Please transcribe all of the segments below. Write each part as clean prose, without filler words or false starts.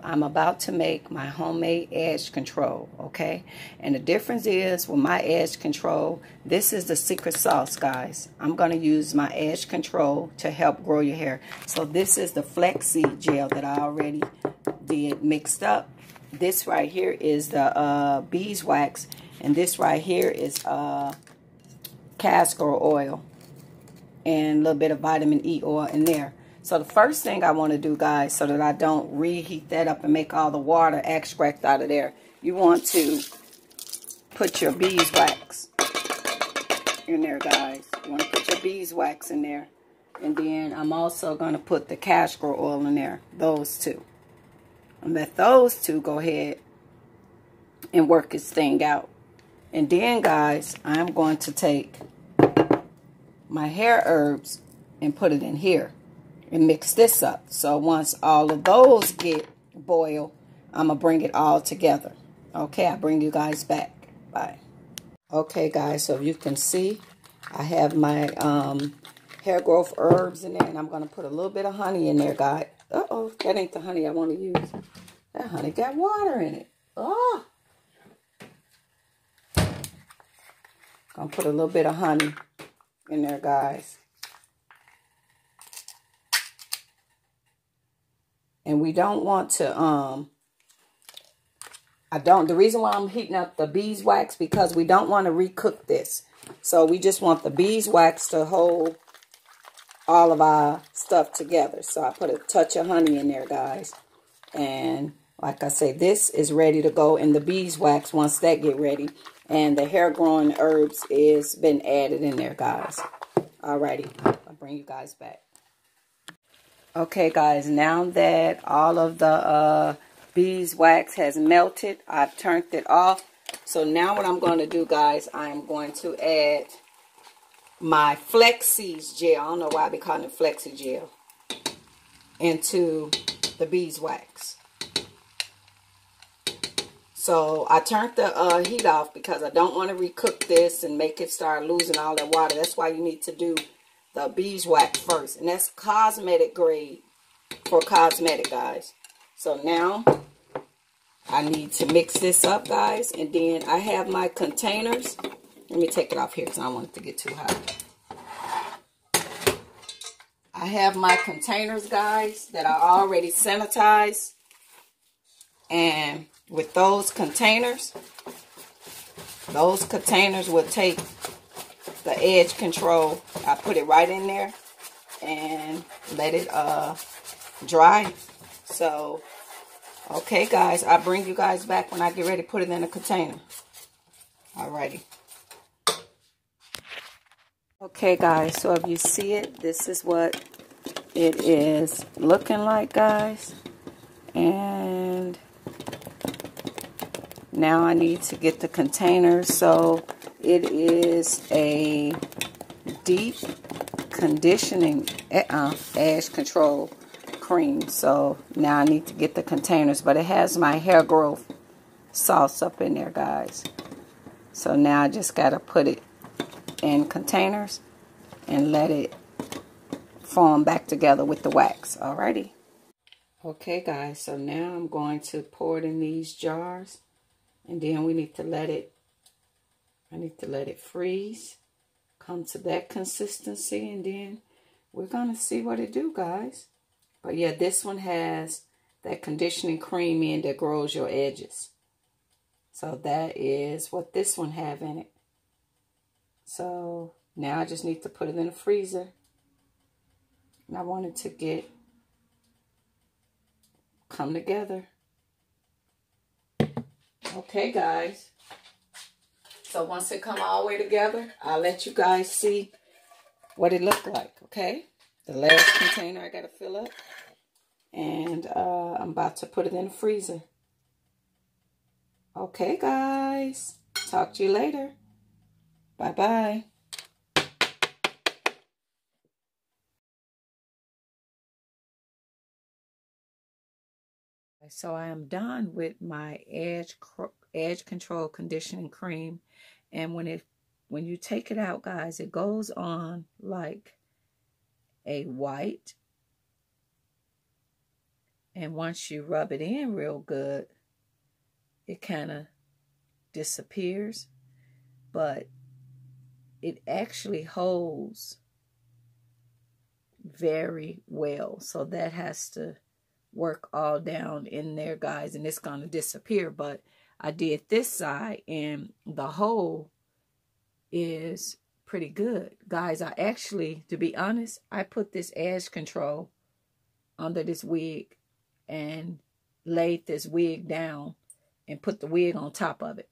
I'm about to make my homemade edge control, okay? And the difference is with my edge control, this is the secret sauce, guys. I'm going to use my edge control to help grow your hair. So this is the flaxseed gel that I already did mixed up. This right here is the beeswax, and this right here is castor oil and a little bit of vitamin E oil in there. So the first thing I want to do, guys, so that I don't reheat that up and make all the water extract out of there, you want to put your beeswax in there, guys. You want to put your beeswax in there. And then I'm also going to put the castor oil in there, those two. And let those two go ahead and work its thing out. And then, guys, I'm going to take my hair herbs and put it in here and mix this up. So once all of those get boiled, I'm going to bring it all together. Okay, I'll bring you guys back. Bye. Okay, guys, so you can see I have my hair growth herbs in there, and I'm going to put a little bit of honey in there, guys. Uh-oh, that ain't the honey I want to use. That honey got water in it. Oh! Gonna put a little bit of honey in there, guys. And we don't want to, the reason why I'm heating up the beeswax, because we don't want to recook this. So we just want the beeswax to hold all of our stuff together. So I put a touch of honey in there, guys. And like I say, this is ready to go in the beeswax once that get ready. And the hair growing herbs is been added in there, guys. Alrighty, I'll bring you guys back. Okay, guys, now that all of the beeswax has melted, I've turned it off. So now what I'm going to do, guys, I'm going to add my flaxseed gel. I don't know why I be calling it flaxseed gel. Into the beeswax. So I turned the heat off because I don't want to recook this and make it start losing all that water. That's why you need to do the beeswax first. And that's cosmetic grade for cosmetic, guys. So now I need to mix this up, guys. And then I have my containers. Let me take it off here because I don't want it to get too hot. I have my containers, guys, that are already sanitized. And with those containers will take the edge control. I put it right in there and let it dry. So, okay, guys, I'll bring you guys back when I get ready to put it in a container. Alrighty. Okay, guys, so if you see it, this is what it is looking like, guys. And now I need to get the containers. So it is a deep conditioning edge control cream. So now I need to get the containers, but it has my hair growth sauce up in there, guys. So now I just got to put it in containers and let it form back together with the wax. Alrighty. Okay, guys, so now I'm going to pour it in these jars, and then we need to let it, I need to let it freeze, come to that consistency, and then we're going to see what it do, guys. But yeah, this one has that conditioning cream in that grows your edges. So that is what this one have in it. So now I just need to put it in the freezer. And I want it to come together. Okay, guys. So once it come all the way together, I'll let you guys see what it looked like, okay? The last container I got to fill up. And I'm about to put it in the freezer. Okay, guys. Talk to you later. Bye-bye. So I am done with my edge control conditioning cream, and when you take it out, guys, it goes on like a white, And once you rub it in real good, it kind of disappears. But it actually holds very well. So that has to work all down in there, guys. And it's going to disappear. But I did this side, and the hole is pretty good. Guys, I actually, to be honest, I put this edge control under this wig and laid this wig down and put the wig on top of it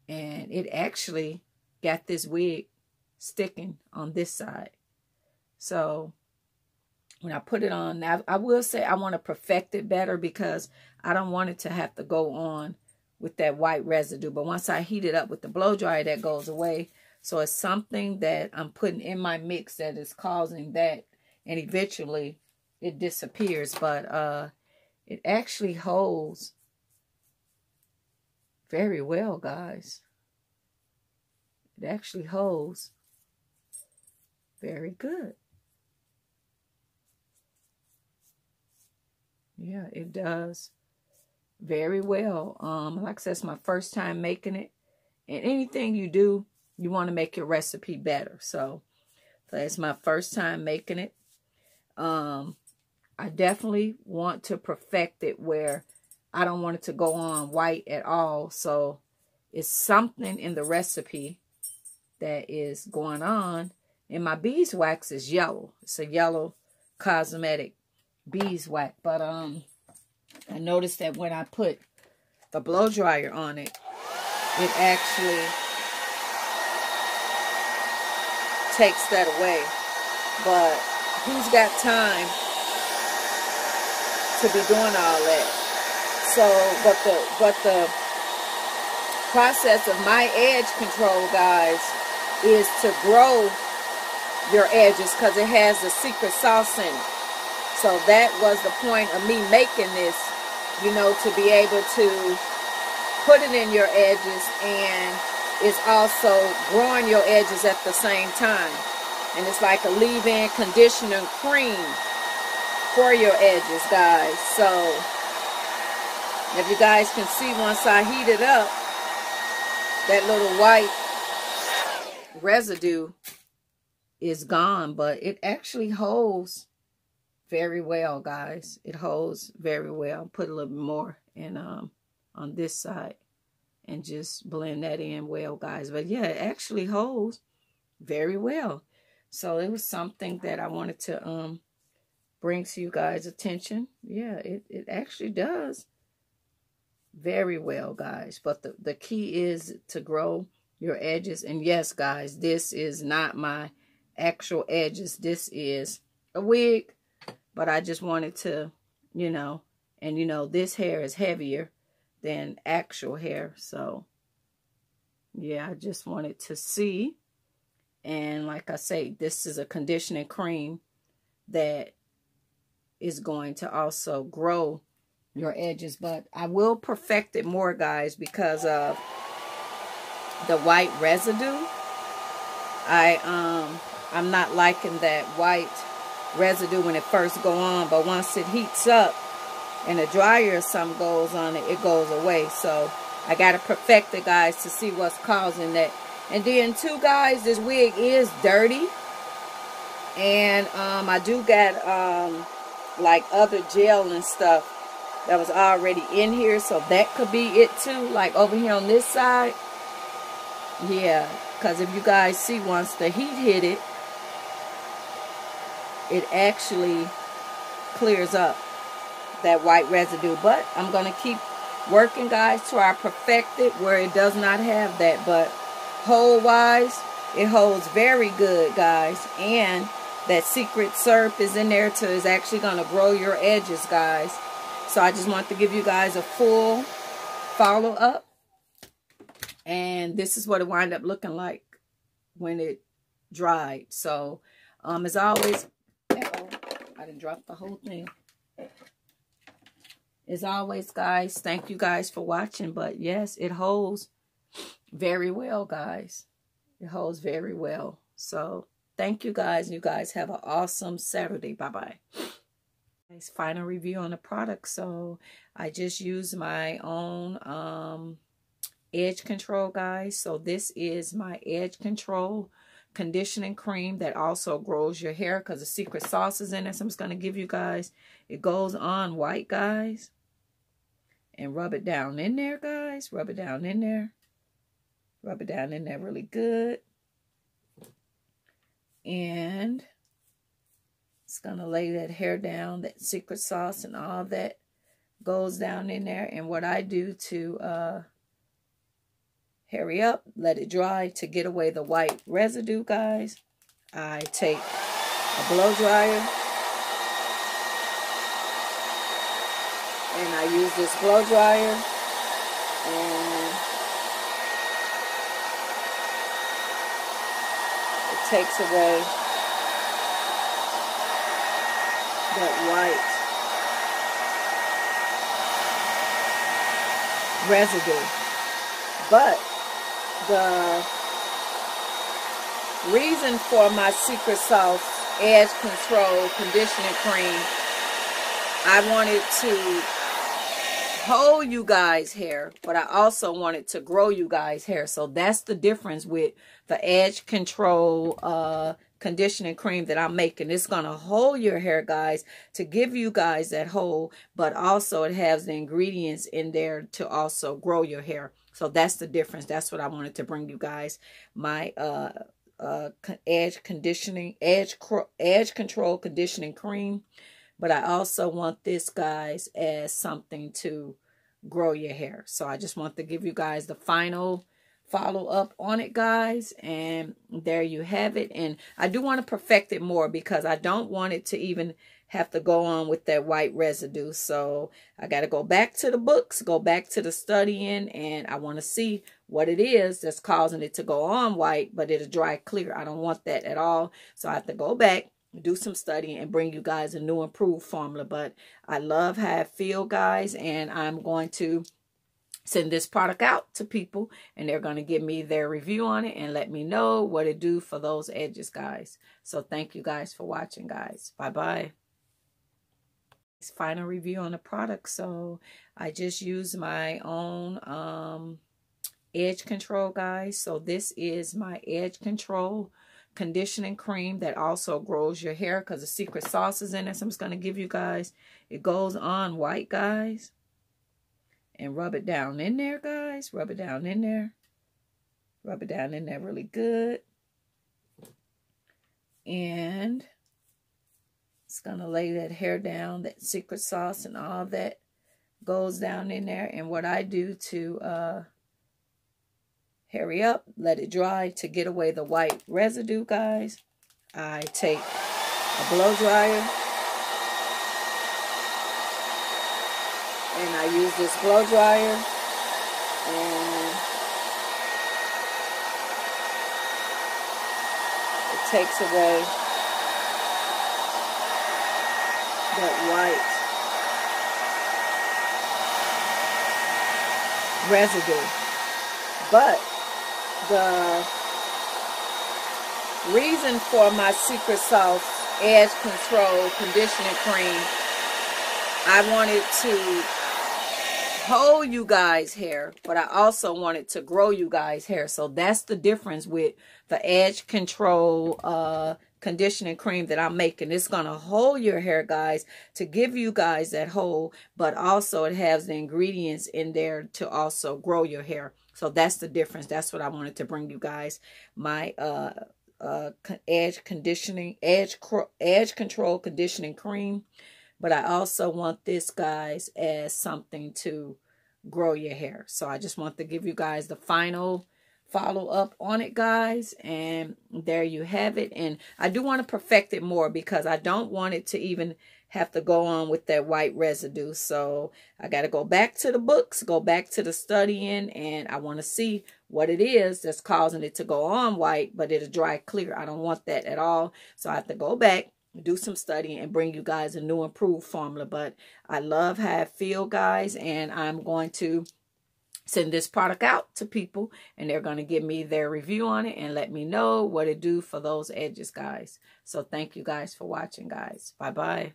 and it actually got this wig sticking on this side. So when I put it on, now I will say I want to perfect it better because I don't want it to have to go on with that white residue. But once I heat it up with the blow dryer, that goes away. So it's something that I'm putting in my mix that is causing that, and eventually it disappears. But it actually holds very well, guys. It actually holds very good. Yeah, it does very well. Like I said, it's my first time making it. And anything you do, you want to make your recipe better. So it's my first time making it. I definitely want to perfect it where I don't want it to go on white at all. So it's something in the recipe that is going on. And my beeswax is yellow. It's a yellow cosmetic beeswax. But I noticed that when I put the blow dryer on it, it actually takes that away. But who's got time to be doing all that? So, but the process of my edge control, guys, is to grow your edges because it has the secret sauce in it. So that was the point of me making this, you know, to be able to put it in your edges, and it's also growing your edges at the same time. And it's like a leave-in conditioner cream for your edges, guys. So if you guys can see, once I heat it up, that little white residue is gone. But it actually holds very well, guys. It holds very well. Put a little bit more in on this side and just blend that in well, guys. But yeah, it actually holds very well. So it was something that I wanted to bring to you guys' attention. Yeah, it actually does very well, guys. But the key is to grow your edges. And yes, guys, this is not my actual edges. This is a wig. But I just wanted to, you know, and you know, this hair is heavier than actual hair. So yeah, I just wanted to see. And like I say, this is a conditioning cream that is going to also grow your edges. But I will perfect it more, guys, because of the white residue. I'm not liking that white residue when it first go on, but once it heats up and the dryer or something goes on it, it goes away. So I got to perfect it, guys, to see what's causing that. And then too, guys, this wig is dirty, and I do got like other gel and stuff that was already in here, so that could be it too, like over here on this side. Yeah, because if you guys see, once the heat hit it, it actually clears up that white residue. But I'm going to keep working, guys, till I perfect it where it does not have that. But hold-wise, it holds very good, guys. And that secret syrup is in there too. Is actually going to grow your edges, guys. So I just want to give you guys a full follow-up. And this is what it wound up looking like when it dried. So as always, I done dropped the whole thing. As always, guys, thank you guys for watching. But yes, it holds very well, guys. It holds very well. So thank you guys. You guys have an awesome Saturday. Bye-bye. Final review on the product. So I just use my own edge control, guys. So this is my edge control conditioning cream that also grows your hair because the secret sauce is in it. So I'm just going to give you guys, it goes on white, guys, and rub it down in there, guys. Rub it down in there. Rub it down in there really good. And it's going to lay that hair down, that secret sauce and all that goes down in there. And what I do to hurry up, let it dry to get away the white residue, guys, I take a blow dryer and I use this blow dryer and it takes away that white residue. But the reason for my secret sauce edge control conditioning cream, I wanted to hold you guys hair, but I also wanted to grow you guys hair. So that's the difference with the edge control conditioning cream that I'm making. It's going to hold your hair, guys, to give you guys that hold, but also it has the ingredients in there to also grow your hair. So that's the difference. That's what I wanted to bring you guys. My edge control conditioning cream. But I also want this, guys, as something to grow your hair. So I just want to give you guys the final follow up on it, guys. And there you have it. And I do want to perfect it more because I don't want it to even have to go on with that white residue. So I got to go back to the books, go back to the studying, and I want to see what it is that's causing it to go on white, but it'll dry clear. I don't want that at all. So I have to go back, do some studying, and bring you guys a new improved formula. But I love how it feels, guys, and I'm going to send this product out to people, and they're going to give me their review on it and let me know what it do for those edges, guys. So thank you guys for watching, guys. Bye-bye. Final review on the product. So I just use my own edge control, guys. So this is my edge control conditioning cream that also grows your hair because the secret sauce is in it. So I'm just going to give you guys, it goes on white, guys, and rub it down in there, guys. Rub it down in there. Rub it down in there really good. And it's going to lay that hair down, that secret sauce and all that goes down in there. And what I do to hurry up, let it dry to get away the white residue, guys, I take a blow dryer and I use this blow dryer and it takes away that white residue. But the reason for my secret sauce edge control conditioning cream, I wanted to hold you guys hair, but I also wanted to grow you guys hair. So that's the difference with the edge control conditioning cream that I'm making. It's going to hold your hair, guys, to give you guys that hold, but also it has the ingredients in there to also grow your hair. So that's the difference. That's what I wanted to bring you guys. My edge control conditioning cream. But I also want this, guys, as something to grow your hair. So I just want to give you guys the final follow up on it, guys. And there you have it. And I do want to perfect it more because I don't want it to even have to go on with that white residue. So I got to go back to the books, go back to the studying, and I want to see what it is that's causing it to go on white, but it'll dry clear. I don't want that at all. So I have to go back, do some studying, and bring you guys a new improved formula. But I love how it feels, guys, and I'm going to send this product out to people, and they're going to give me their review on it and let me know what it do for those edges, guys. So thank you guys for watching, guys. Bye-bye.